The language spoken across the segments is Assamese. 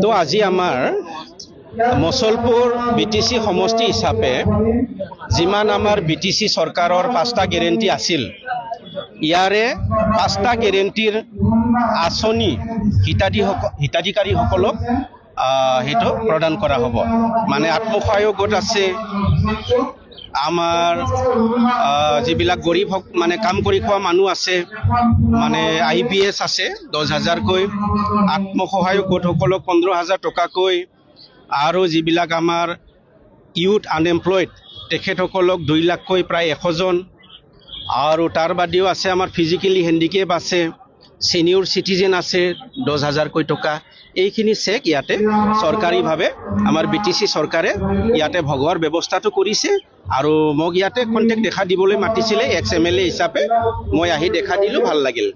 তো আজি আমাৰ মছলপুৰ বিটিসি সমষ্টি হিচাপে যিমান আমাৰ বিটিসি চৰকাৰৰ 5টা গ্যাৰেণ্টি আছিল ইয়াৰে 5টা গ্যাৰেণ্টিৰ আঁচনি হিতাধিকাৰীসকলক হেতু প্ৰদান কৰা হ'ব। মানে আত্মসহায়ক গোট আছে, আমাৰ যিবিলাক গৰীব মানে কাম কৰি খোৱা মানুহ আছে, মানে IBS আছে 10,000 কৈ, আত্মসহায়ক গোটসকলক 15,000 টকাকৈ, আৰু যিবিলাক আমাৰ ইউথ আনএমপ্লয়েড তেখেতসকলক 2 লাখকৈ প্ৰায় 100 জন, আৰু তাৰ বাদেও আছে আমাৰ ফিজিক্যালি হেণ্ডিকেপ আছে, সিনিয়ৰ সিটিজেন আছে 10,000 কৈ টকা। এইখিনি চেক ইয়াতে চৰকাৰীভাৱে আমাৰ বিটিসি চৰকাৰে ইয়াতে ভগোৱাৰ ব্যৱস্থাটো কৰিছে। আৰু মোক ইয়াতে কণ্টেক্ট দেখা দিবলৈ মাতিছিলে এক্স MLA হিচাপে, মই আহি দেখা দিলোঁ, ভাল লাগিল।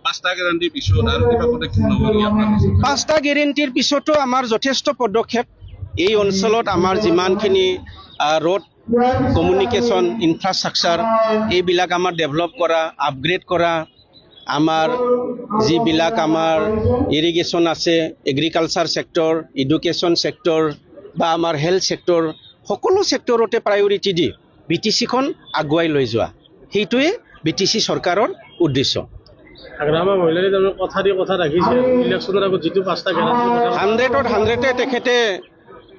5টা গ্যাৰাণ্টিৰ পিছত আৰু কিবা পদক্ষেপ ল'ব নেকি আপোনালোকে? 5টা গ্যাৰেণ্টিৰ পিছতো আমাৰ যথেষ্ট পদক্ষেপ এই অঞ্চলত আমাৰ যিমানখিনি ৰোড কমিউনিকেশ্যন ইনফ্ৰাষ্ট্ৰাকচাৰ এইবিলাক আমাৰ ডেভেলপ কৰা, আপগ্ৰেড কৰা, আমাৰ যিবিলাক আমাৰ ইৰিগেশ্যন আছে, এগ্ৰিকালচাৰ সেক্টৰ, এডুকেশ্যন সেক্টৰ বা আমাৰ হেল্থ সেক্টৰ, সকলো সেক্টৰতে প্ৰায়ৰিটি দি বিটিসিখন আগুৱাই লৈ যোৱা, সেইটোৱে বিটিসি চৰকাৰৰ উদ্দেশ্য। 100ত তেখেতে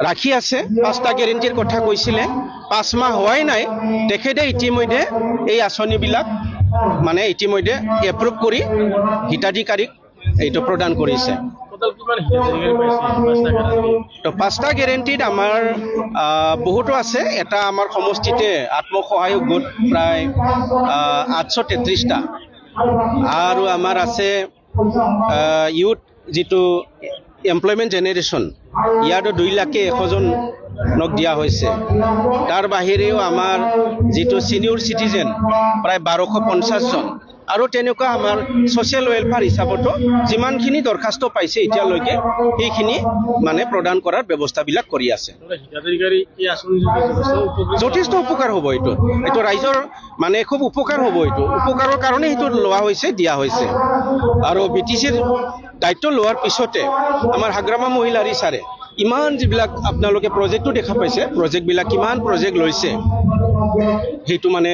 ৰাখি আছে। 5টা গ্যাৰেণ্টিৰ কথা কৈছিলে, 5 মাহ হোৱাই নাই, তেখেতে ইতিমধ্যে এই আঁচনিবিলাক মানে ইতিমধ্যে এপ্ৰুভ কৰি হিতাধিকাৰীক এইটো প্ৰদান কৰিছে। তো 5টা গ্যাৰেণ্টিত আমাৰ বহুতো আছে। এটা আমাৰ সমষ্টিতে আত্মসহায়ক গোট প্ৰায় 833টা, আৰু আমাৰ আছে ইউথ যিটো এমপ্লয়মেণ্ট জেনেৰেশ্যন, ইয়াতো 2 লাখে 100 জনক দিয়া হৈছে। তাৰ বাহিৰেও আমাৰ যিটো সিনিয়ৰ সিটিজেন প্ৰায় 1250 জন, আৰু তেনেকুৱা আমাৰ ছ'চিয়েল ৱেলফেয়াৰ হিচাপতো যিমানখিনি দৰখাস্ত পাইছে এতিয়ালৈকে সেইখিনি মানে প্ৰদান কৰাৰ ব্যৱস্থাবিলাক কৰি আছে। যথেষ্ট উপকাৰ হ'ব। এইটো ৰাইজৰ মানে খুব উপকাৰ হ'ব। এইটো উপকাৰৰ কাৰণে এইটো লোৱা হৈছে, দিয়া হৈছে। আৰু বিটিসিৰ দায়িত্ব লোৱাৰ পিছতে আমাৰ হাগ্ৰামা মহিলাৰী ছাৰে ইমান যিবিলাক আপোনালোকে প্ৰজেক্টটো দেখা পাইছে, প্ৰজেক্টবিলাক কিমান প্ৰজেক্ট লৈছে সেইটো মানে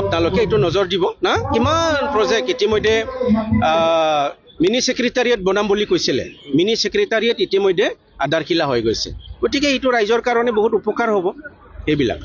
আপোনালোকে এইটো নজৰ দিব না। কিমান প্ৰজেক্ট ইতিমধ্যে মিনি ছেক্ৰেটাৰিয়েট বনাম বুলি কৈছিলে, মিনি ছেক্ৰেটাৰিয়েট ইতিমধ্যে আধাৰশিলা হৈ গৈছে। গতিকে এইটো ৰাইজৰ কাৰণে বহুত উপকাৰ হ'ব এইবিলাক।